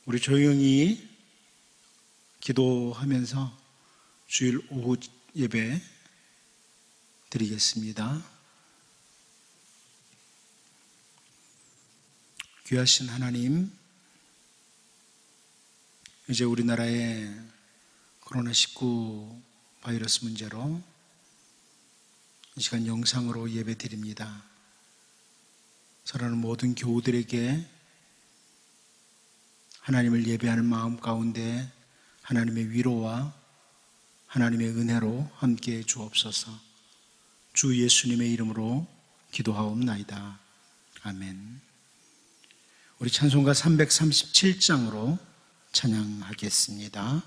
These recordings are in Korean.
우리 조용히 기도하면서 주일 오후 예배 드리겠습니다. 귀하신 하나님, 이제 우리나라의 코로나19 바이러스 문제로 이 시간 영상으로 예배 드립니다. 사랑하는 모든 교우들에게 하나님을 예배하는 마음 가운데 하나님의 위로와 하나님의 은혜로 함께 주옵소서. 주 예수님의 이름으로 기도하옵나이다. 아멘. 우리 찬송가 337장으로 찬양하겠습니다.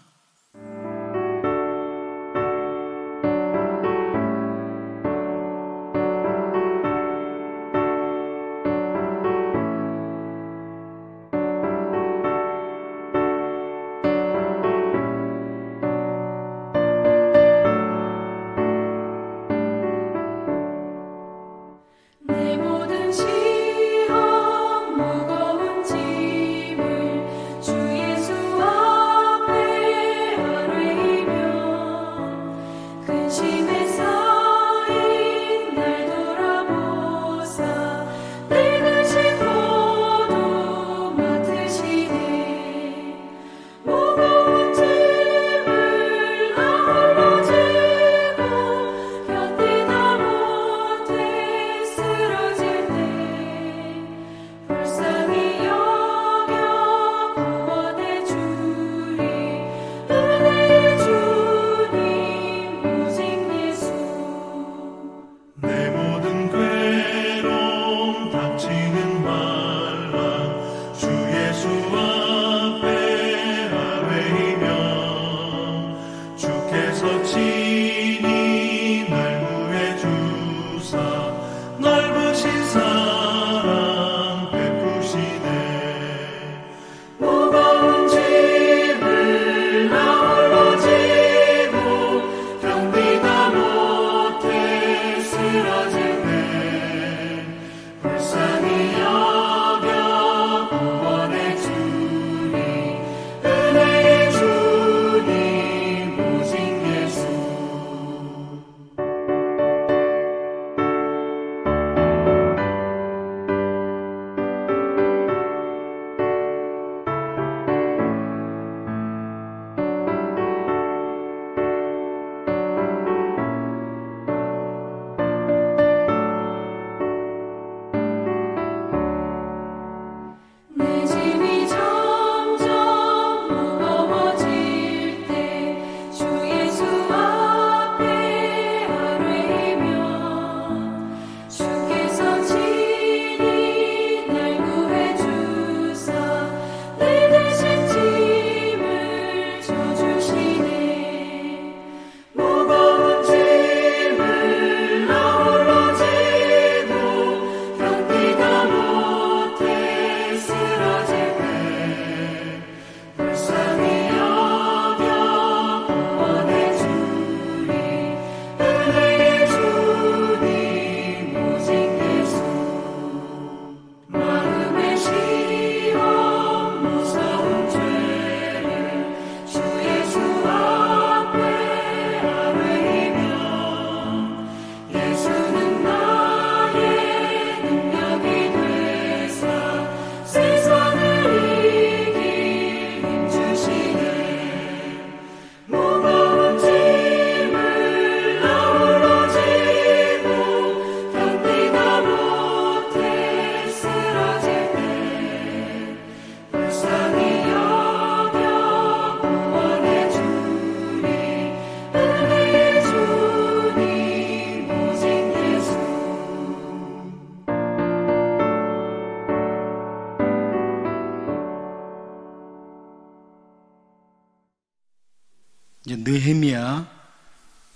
이제 느헤미야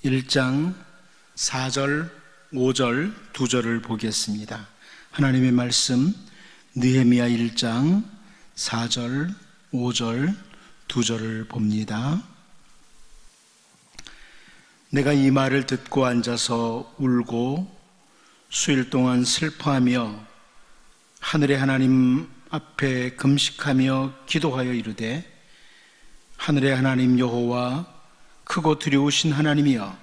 1장 4절, 5절, 2절을 보겠습니다. 하나님의 말씀 느헤미야 1장 4절, 5절, 2절을 봅니다. 내가 이 말을 듣고 앉아서 울고 수일 동안 슬퍼하며 하늘의 하나님 앞에 금식하며 기도하여 이르되 하늘의 하나님 여호와 크고 두려우신 하나님이여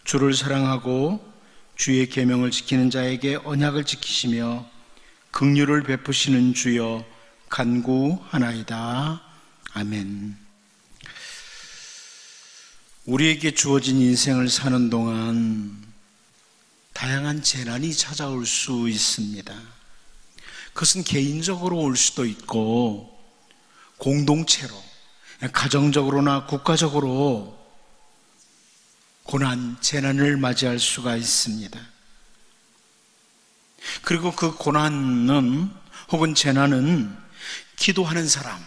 주를 사랑하고 주의 계명을 지키는 자에게 언약을 지키시며 긍휼을 베푸시는 주여 간구하나이다. 아멘. 우리에게 주어진 인생을 사는 동안 다양한 재난이 찾아올 수 있습니다. 그것은 개인적으로 올 수도 있고 공동체로, 가정적으로나 국가적으로 고난, 재난을 맞이할 수가 있습니다. 그리고 그 고난은 혹은 재난은 기도하는 사람,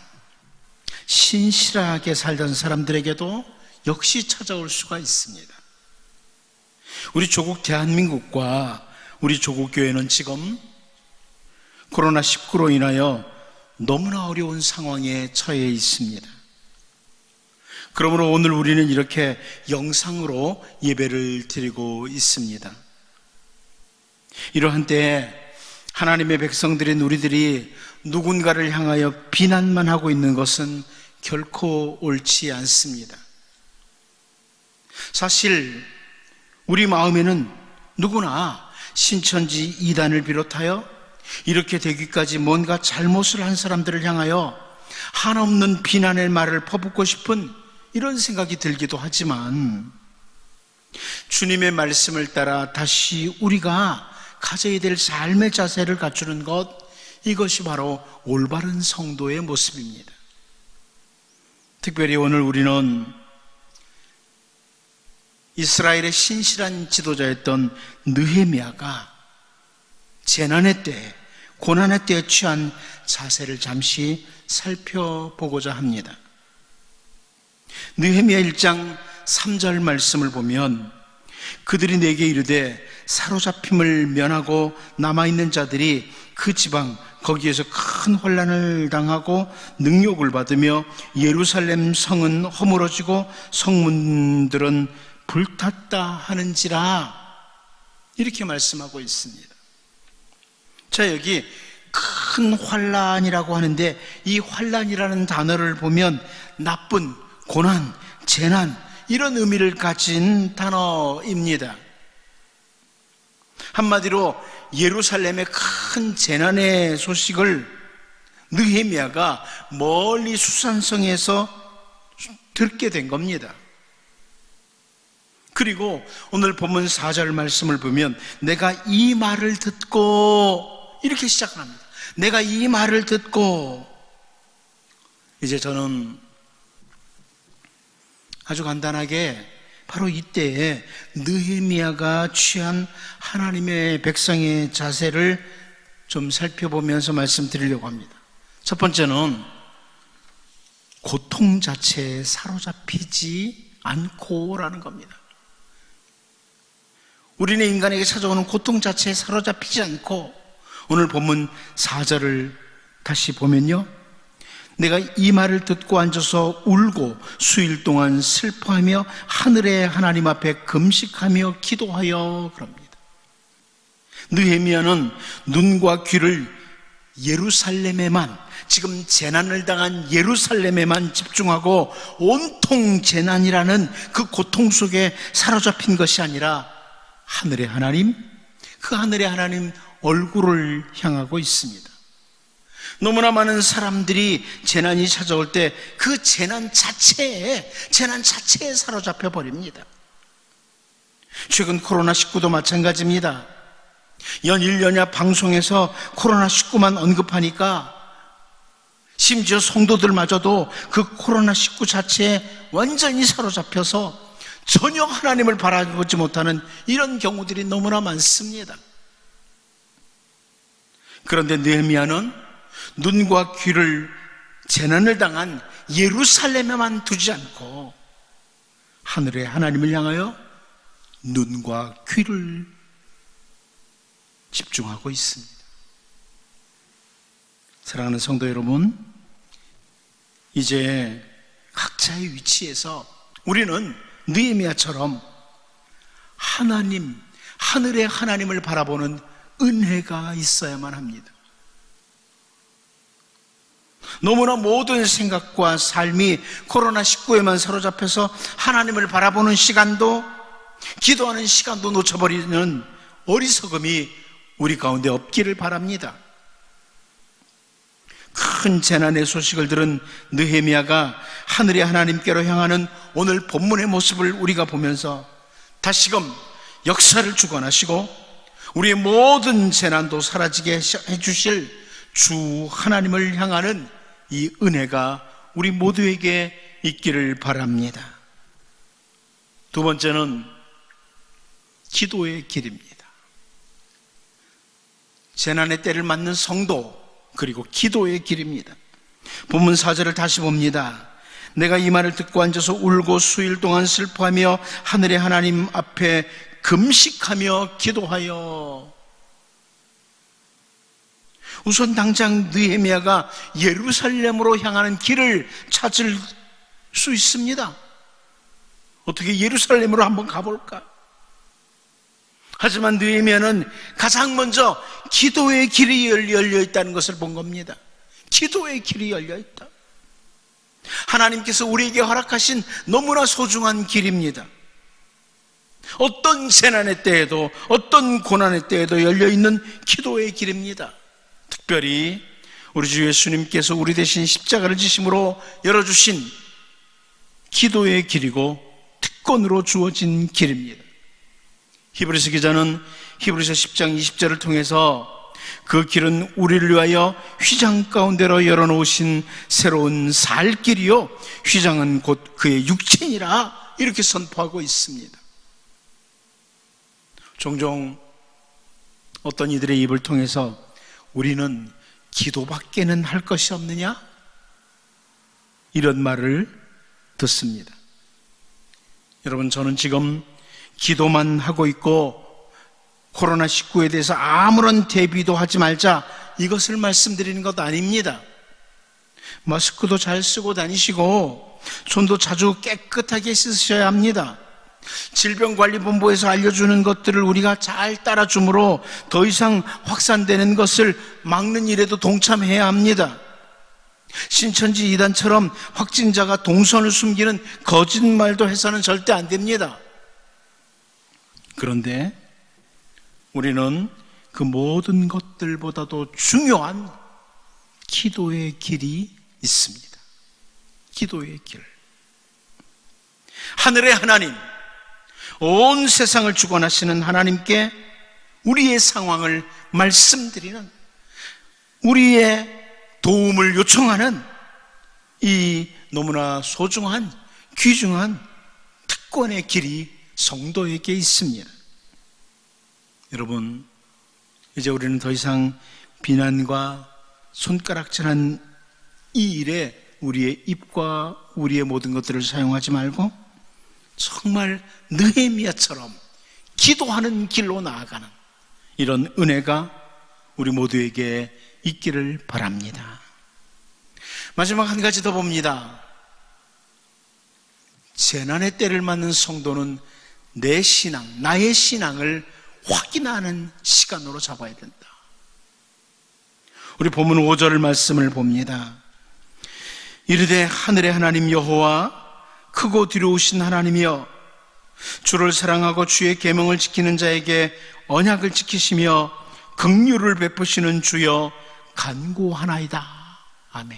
신실하게 살던 사람들에게도 역시 찾아올 수가 있습니다. 우리 조국 대한민국과 우리 조국 교회는 지금 코로나19로 인하여 너무나 어려운 상황에 처해 있습니다. 그러므로 오늘 우리는 이렇게 영상으로 예배를 드리고 있습니다. 이러한 때에 하나님의 백성들인 우리들이 누군가를 향하여 비난만 하고 있는 것은 결코 옳지 않습니다. 사실 우리 마음에는 누구나 신천지 이단을 비롯하여 이렇게 되기까지 뭔가 잘못을 한 사람들을 향하여 한없는 비난의 말을 퍼붓고 싶은 이런 생각이 들기도 하지만 주님의 말씀을 따라 다시 우리가 가져야 될 삶의 자세를 갖추는 것, 이것이 바로 올바른 성도의 모습입니다. 특별히 오늘 우리는 이스라엘의 신실한 지도자였던 느헤미야가 재난의 때, 고난의 때에 취한 자세를 잠시 살펴보고자 합니다. 느헤미야 1장 3절 말씀을 보면 그들이 내게 이르되 사로잡힘을 면하고 남아있는 자들이 그 지방 거기에서 큰 혼란을 당하고 능욕을 받으며 예루살렘 성은 허물어지고 성문들은 불탔다 하는지라, 이렇게 말씀하고 있습니다. 자, 여기 큰 환란이라고 하는데 이 환란이라는 단어를 보면 나쁜, 고난, 재난, 이런 의미를 가진 단어입니다. 한마디로 예루살렘의 큰 재난의 소식을 느헤미야가 멀리 수산성에서 듣게 된 겁니다. 그리고 오늘 본문 4절 말씀을 보면 내가 이 말을 듣고, 이렇게 시작합니다. 내가 이 말을 듣고. 이제 저는 아주 간단하게 바로 이때에 느헤미야가 취한 하나님의 백성의 자세를 좀 살펴보면서 말씀드리려고 합니다. 첫 번째는 고통 자체에 사로잡히지 않고라는 겁니다. 우리는 인간에게 찾아오는 고통 자체에 사로잡히지 않고, 오늘 본문 4절을 다시 보면요, 내가 이 말을 듣고 앉아서 울고 수일 동안 슬퍼하며 하늘의 하나님 앞에 금식하며 기도하여 그럽니다. 느헤미야는 눈과 귀를 예루살렘에만, 지금 재난을 당한 예루살렘에만 집중하고 온통 재난이라는 그 고통 속에 사로잡힌 것이 아니라 하늘의 하나님, 그 하늘의 하나님 얼굴을 향하고 있습니다. 너무나 많은 사람들이 재난이 찾아올 때 그 재난 자체에 사로잡혀 버립니다. 최근 코로나19도 마찬가지입니다. 연일연야 방송에서 코로나19만 언급하니까 심지어 성도들마저도 그 코로나19 자체에 완전히 사로잡혀서 전혀 하나님을 바라보지 못하는 이런 경우들이 너무나 많습니다. 그런데 느헤미야는 눈과 귀를 재난을 당한 예루살렘에만 두지 않고 하늘의 하나님을 향하여 눈과 귀를 집중하고 있습니다. 사랑하는 성도 여러분, 이제 각자의 위치에서 우리는 느헤미야처럼 하나님, 하늘의 하나님을 바라보는 은혜가 있어야만 합니다. 너무나 모든 생각과 삶이 코로나19에만 사로잡혀서 하나님을 바라보는 시간도, 기도하는 시간도 놓쳐버리는 어리석음이 우리 가운데 없기를 바랍니다. 큰 재난의 소식을 들은 느헤미야가 하늘의 하나님께로 향하는 오늘 본문의 모습을 우리가 보면서 다시금 역사를 주관하시고 우리의 모든 재난도 사라지게 해주실 주 하나님을 향하는 이 은혜가 우리 모두에게 있기를 바랍니다. 두 번째는 기도의 길입니다. 재난의 때를 맞는 성도, 그리고 기도의 길입니다. 본문 4절을 다시 봅니다. 내가 이 말을 듣고 앉아서 울고 수일 동안 슬퍼하며 하늘의 하나님 앞에 금식하며 기도하여. 우선 당장 느헤미야가 예루살렘으로 향하는 길을 찾을 수 있습니다. 어떻게 예루살렘으로 한번 가볼까? 하지만 느헤미야는 가장 먼저 기도의 길이 열려 있다는 것을 본 겁니다. 기도의 길이 열려 있다. 하나님께서 우리에게 허락하신 너무나 소중한 길입니다. 어떤 재난의 때에도, 어떤 고난의 때에도 열려있는 기도의 길입니다. 특별히 우리 주 예수님께서 우리 대신 십자가를 지심으로 열어주신 기도의 길이고 특권으로 주어진 길입니다. 히브리서 기자는 히브리서 10장 20절을 통해서 그 길은 우리를 위하여 휘장 가운데로 열어놓으신 새로운 살 길이요 휘장은 곧 그의 육체니라, 이렇게 선포하고 있습니다. 종종 어떤 이들의 입을 통해서 우리는 기도밖에는 할 것이 없느냐? 이런 말을 듣습니다. 여러분, 저는 지금 기도만 하고 있고 코로나19에 대해서 아무런 대비도 하지 말자, 이것을 말씀드리는 것 아닙니다. 마스크도 잘 쓰고 다니시고 손도 자주 깨끗하게 씻으셔야 합니다. 질병관리본부에서 알려주는 것들을 우리가 잘 따라줌으로 더 이상 확산되는 것을 막는 일에도 동참해야 합니다. 신천지 이단처럼 확진자가 동선을 숨기는 거짓말도 해서는 절대 안 됩니다. 그런데 우리는 그 모든 것들보다도 중요한 기도의 길이 있습니다. 기도의 길. 하늘의 하나님, 온 세상을 주관하시는 하나님께 우리의 상황을 말씀드리는, 우리의 도움을 요청하는 이 너무나 소중한, 귀중한 특권의 길이 성도에게 있습니다. 여러분, 이제 우리는 더 이상 비난과 손가락질한 이 일에 우리의 입과 우리의 모든 것들을 사용하지 말고 정말 느헤미야처럼 기도하는 길로 나아가는 이런 은혜가 우리 모두에게 있기를 바랍니다. 마지막 한 가지 더 봅니다. 재난의 때를 맞는 성도는 내 신앙, 나의 신앙을 확인하는 시간으로 잡아야 된다. 우리 본문 5절 말씀을 봅니다. 이르되 하늘의 하나님 여호와, 크고 두려우신 하나님이여, 주를 사랑하고 주의 계명을 지키는 자에게 언약을 지키시며 긍휼을 베푸시는 주여 간구하나이다. 아멘.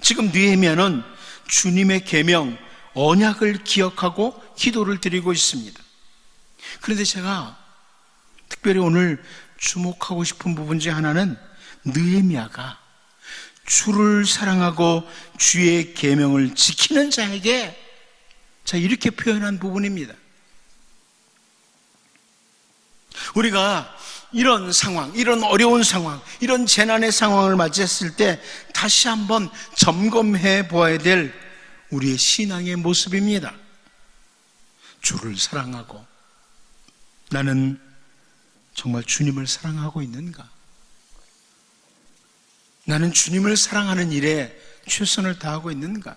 지금 느헤미야는 주님의 계명, 언약을 기억하고 기도를 드리고 있습니다. 그런데 제가 특별히 오늘 주목하고 싶은 부분 중 하나는 느헤미야가 주를 사랑하고 주의 계명을 지키는 자에게, 자, 이렇게 표현한 부분입니다. 우리가 이런 상황, 이런 어려운 상황, 이런 재난의 상황을 맞이했을 때 다시 한번 점검해 보아야 될 우리의 신앙의 모습입니다. 주를 사랑하고, 나는 정말 주님을 사랑하고 있는가? 나는 주님을 사랑하는 일에 최선을 다하고 있는가?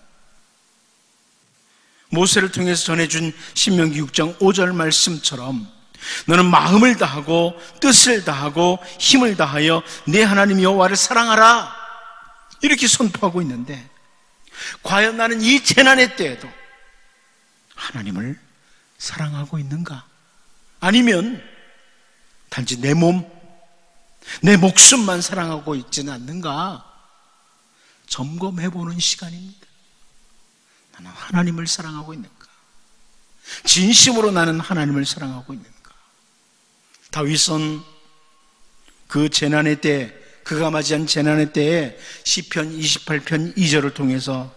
모세를 통해서 전해준 신명기 6장 5절 말씀처럼 너는 마음을 다하고 뜻을 다하고 힘을 다하여 네 하나님 여호와를 사랑하라, 이렇게 선포하고 있는데, 과연 나는 이 재난의 때에도 하나님을 사랑하고 있는가? 아니면 단지 내 몸, 내 목숨만 사랑하고 있지는 않는가? 점검해보는 시간입니다. 나는 하나님을 사랑하고 있는가? 진심으로 나는 하나님을 사랑하고 있는가? 다윗은 그 재난의 때, 그가 맞이한 재난의 때에 시편 28편 2절을 통해서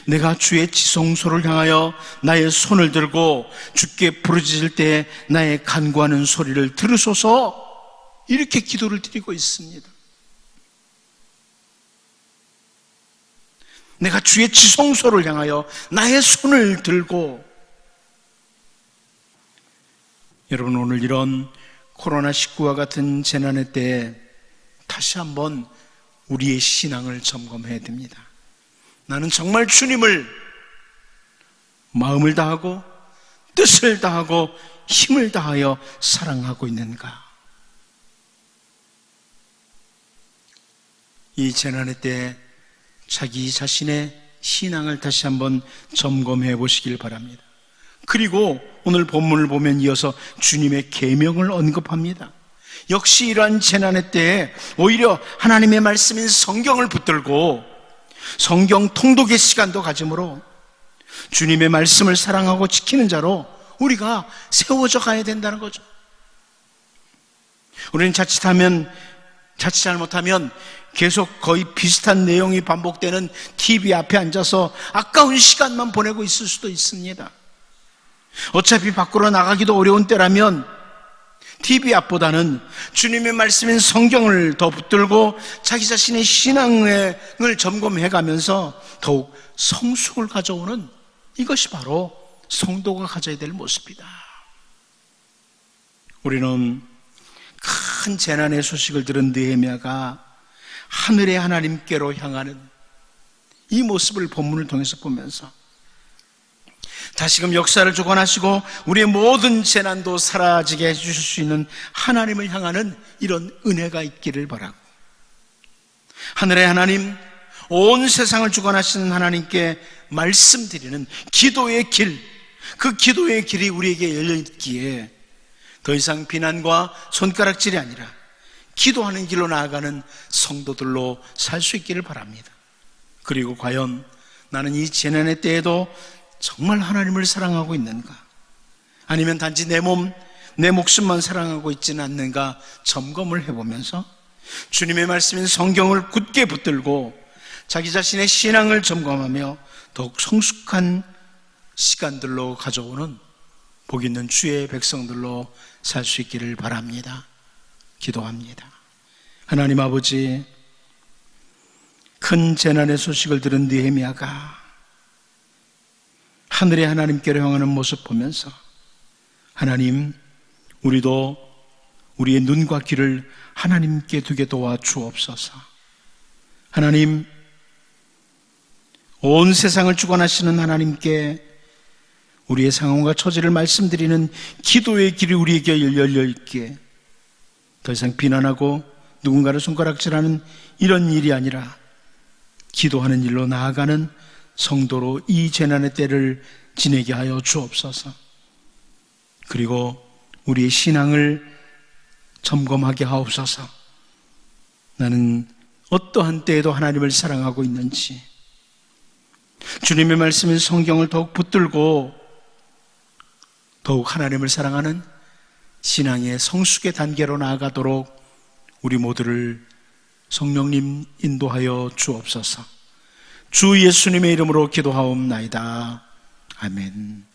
내가 주의 지성소를 향하여 나의 손을 들고 주께 부르짖을 때 나의 간구하는 소리를 들으소서, 이렇게 기도를 드리고 있습니다. 내가 주의 지성소를 향하여 나의 손을 들고. 여러분, 오늘 이런 코로나19와 같은 재난의 때에 다시 한번 우리의 신앙을 점검해야 됩니다. 나는 정말 주님을 마음을 다하고 뜻을 다하고 힘을 다하여 사랑하고 있는가? 이 재난의 때 자기 자신의 신앙을 다시 한번 점검해 보시길 바랍니다. 그리고 오늘 본문을 보면 이어서 주님의 계명을 언급합니다. 역시 이러한 재난의 때에 오히려 하나님의 말씀인 성경을 붙들고 성경 통독의 시간도 가짐으로 주님의 말씀을 사랑하고 지키는 자로 우리가 세워져 가야 된다는 거죠. 우리는 자칫 잘못하면 계속 거의 비슷한 내용이 반복되는 TV 앞에 앉아서 아까운 시간만 보내고 있을 수도 있습니다. 어차피 밖으로 나가기도 어려운 때라면 TV 앞보다는 주님의 말씀인 성경을 더 붙들고 자기 자신의 신앙을 점검해 가면서 더욱 성숙을 가져오는, 이것이 바로 성도가 가져야 될 모습이다. 우리는 큰 재난의 소식을 들은 느헤미야가 하늘의 하나님께로 향하는 이 모습을 본문을 통해서 보면서 다시금 역사를 주관하시고 우리의 모든 재난도 사라지게 해주실 수 있는 하나님을 향하는 이런 은혜가 있기를 바라고, 하늘의 하나님, 온 세상을 주관하시는 하나님께 말씀드리는 기도의 길, 그 기도의 길이 우리에게 열려있기에 더 이상 비난과 손가락질이 아니라 기도하는 길로 나아가는 성도들로 살 수 있기를 바랍니다. 그리고 과연 나는 이 재난의 때에도 정말 하나님을 사랑하고 있는가? 아니면 단지 내 몸, 내 목숨만 사랑하고 있지는 않는가? 점검을 해보면서 주님의 말씀인 성경을 굳게 붙들고 자기 자신의 신앙을 점검하며 더욱 성숙한 시간들로 가져오는 복 있는 주의 백성들로 살 수 있기를 바랍니다. 기도합니다. 하나님 아버지, 큰 재난의 소식을 들은 느헤미야가 하늘의 하나님께로 향하는 모습 보면서 하나님, 우리도 우리의 눈과 귀를 하나님께 두게 도와 주옵소서. 하나님, 온 세상을 주관하시는 하나님께 우리의 상황과 처지를 말씀드리는 기도의 길이 우리에게 열려있기에 더 이상 비난하고 누군가를 손가락질하는 이런 일이 아니라 기도하는 일로 나아가는 성도로 이 재난의 때를 지내게 하여 주옵소서. 그리고 우리의 신앙을 점검하게 하옵소서. 나는 어떠한 때에도 하나님을 사랑하고 있는지, 주님의 말씀인 성경을 더욱 붙들고 더욱 하나님을 사랑하는 신앙의 성숙의 단계로 나아가도록 우리 모두를 성령님 인도하여 주옵소서. 주 예수님의 이름으로 기도하옵나이다. 아멘.